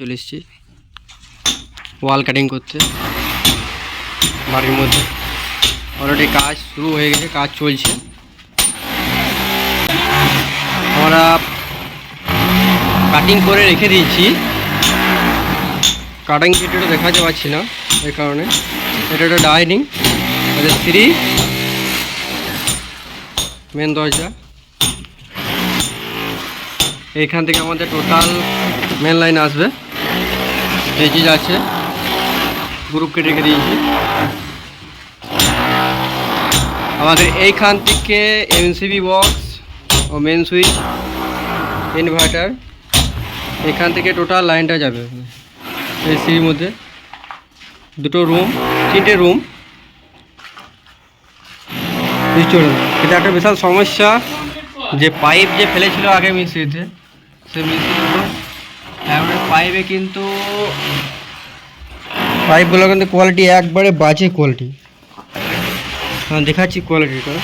চলে এসেছি ওয়াল কাটিং করতে বাড়ির মধ্যে। অলরেডি কাজ শুরু হয়ে গেছে, কাজ চলছে। আমরা কাটিং করে রেখে দিয়েছি, কাটিং ভিডিওটা দেখাতে পারছি না, এই কারণে। এটা একটা ডাইনিং, এটা সিঁড়ি, মেন দরজা। এইখান থেকে আমাদের টোটাল মেন লাইন আসবে, এই চিজ আছে, গ্রুপ কেটে রেখে দিয়েছি। আমাদের এইখান থেকে এমসিবি বক্স ও মেন সুইচ, ইনভার্টার, এখান থেকে টোটাল লাইনটা যাবে এসির মধ্যে। দুটো রুম, তিনটে রুম। এটা একটা বিশাল সমস্যা, যে পাইপ যে ফেলেছিল আগে মিস্ত্রিতে, সে মিস্ত্রিগুলো এখন পাইপে কিন্তু পাইপগুলো কিন্তু কোয়ালিটি একবারে বাজে কোয়ালিটি। হ্যাঁ, দেখাচ্ছি কোয়ালিটিটা।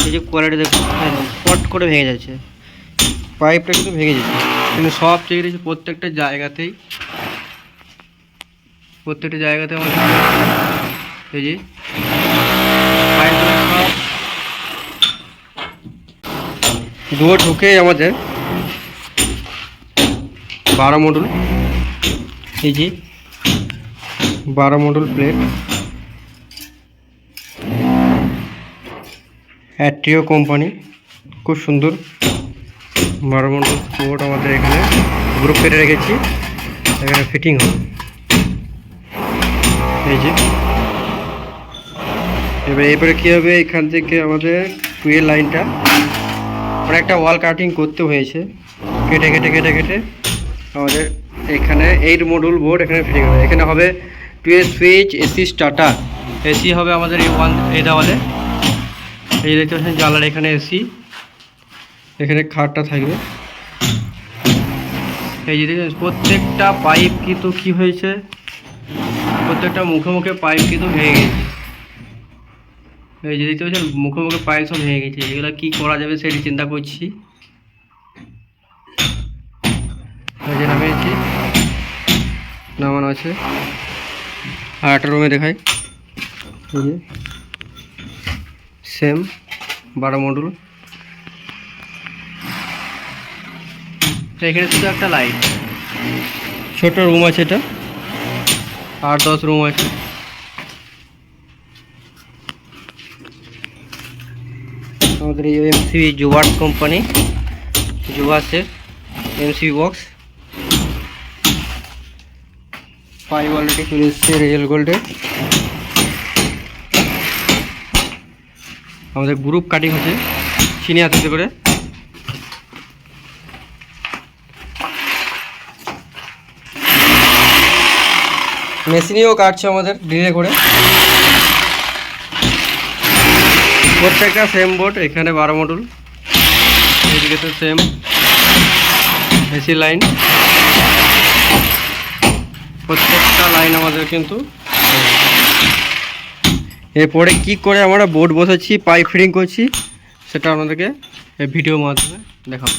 এই যে কোয়ালিটি দেখুন, স্পট করে ভেঙে যাচ্ছে, পাইপটা কিন্তু ভেঙে যাচ্ছে। কিন্তু সব চেয়ে দিয়েছে প্রত্যেকটা জায়গাতেই আমাদের এই যে পাইপগুলো সব দুয়ো ঢুকে আমাদের 12 মডুল, এই যে 12 মডুল প্লেট, অ্যাট্রিও কোম্পানি, খুব সুন্দর 12 মডুল বোর্ড আমাদের এখানে গ্রুপ কেটে রেখেছি, এখানে ফিটিং হবে। এই যে এবারে কী হবে, এখান থেকে আমাদের টুয়েল লাইনটা অনেকটা ওয়াল কাটিং করতে হয়েছে, কেটে কেটে কেটে কেটে আমাদের এখানে 8 মডুল বোর্ড এখানে ফিটিং হবে। এখানে হবে টুয়েল সুইচ, এসি স্টার্টার, এসি হবে আমাদের এই দেওয়ালে। এই দেখতে পাচ্ছেন জানলার এখানে এসি, এখানে খাটটা থাকবে। এই যে প্রত্যেকটা পাইপ কিন্তু কী হয়েছে, প্রত্যেকটা মুখে মুখে পাইপ কিন্তু ভেঙে গেছে। এই যে দেখতে পাচ্ছেন মুখে মুখে পাইপ সব ভেঙে গেছে। এগুলো কী করা যাবে সেটি চিন্তা করছি। এই যে নামিয়েছি, নামানো আছে। আর একটা রুমে দেখাই, এই যে সেম 12 মডুল। এখানে শুধু একটা লাইট, ছোট রুম আছে, এটা 8-10 রুম আছে। আমাদের এই এমসিবি জুবার্স কোম্পানি, জুবার্সের এমসিবি বক্স, পাইপ অলরেডি চলে এসছে রিয়েল গোল্ডের। আমাদের গ্রুপ কাটিং হচ্ছে চিনি হাতে করে। মেশিনেও কাটছে আমাদের ড্রিলে করে। প্রত্যেকটা সেম বোর্ড, এখানে 12 মডুল, এইদিকে তো সেম এসি লাইন, প্রত্যেকটা লাইন আমাদের কিন্তু। এরপরে কি করে আমরা বোর্ড বসাচ্ছি, পাইপ ফিটিং করছি, সেটা আপনাদেরকে এই ভিডিওর মাধ্যমে দেখাবো।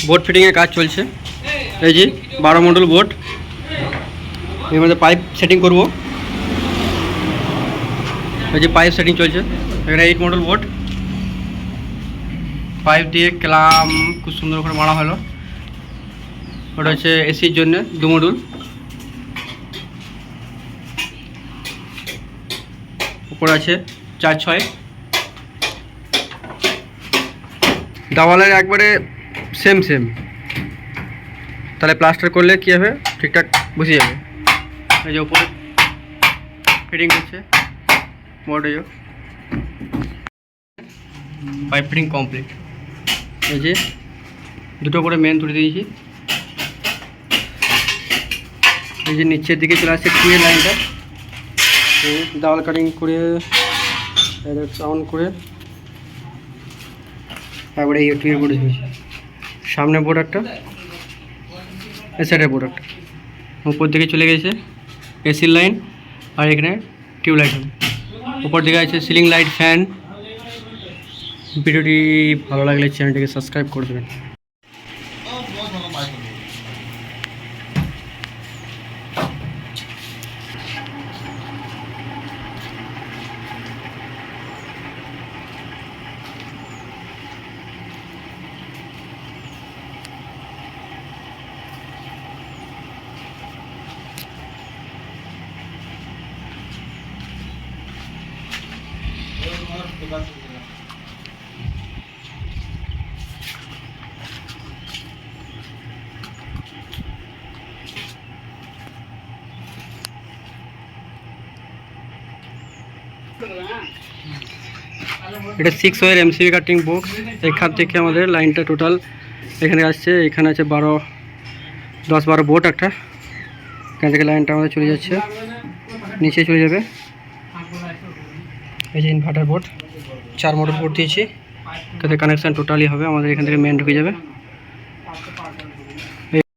বোর্ড ফিটিংয়ের কাজ চলছে, এই যে 12 মডুল বোর্ড, এর মধ্যে পাইপ সেটিং করব। এই যে পাইপ সেটিং চলছে, এখানে 8 মডুল বোর্ড, পাইপ দিয়ে ক্লাম খুব সুন্দর করে মারা হলো। ওটা হচ্ছে এসির জন্য 2 মডুল। উপর আছে 4-6 দেওয়ালের একবারে সেম, তাহলে প্লাস্টার করলে কী হবে, ঠিকঠাক বসে যাবে। এই যে উপরে ফিটিং করছে বোর্ড, এই যে পাইপ ফিটিং কমপ্লিট। এই যে দুটো করে মেন তুলে দিয়েছি। এই যে নিচের দিকে চলে আসছে টুয়েল লাইনটা, দেওয়াল কাটিং করে অন করে তারপরে এই টুয়েল বোর্ড হয়েছে। সামনে বোর্ড একটা, এই সাইডের বোর্ড একটা, উপর দিকে চলে গেছে এসির লাইন, আর এখানে টিউবলাইট হবে। উপর দিকে আছে সিলিং লাইট, ফ্যান, ভিডিওটি ভালো লাগলে চ্যানেলটিকে সাবস্ক্রাইব করে দেবেন। এটা 6 ওয়ের এমসিবি কাটিং বক্স। এখান থেকে আমাদের লাইনটা টোটাল এখানে আসছে, এখানে আছে 10-12 বোর্ড একটা। এখান থেকে লাইনটা আমাদের চলে যাচ্ছে, নিচে চলে যাবে। এই যে ইনভার্টার বোর্ড, 4 মডেল বোর্ড দিয়েছি, এখানে কানেকশান টোটালি হবে আমাদের। এখান থেকে মেন ঢুকে যাবে।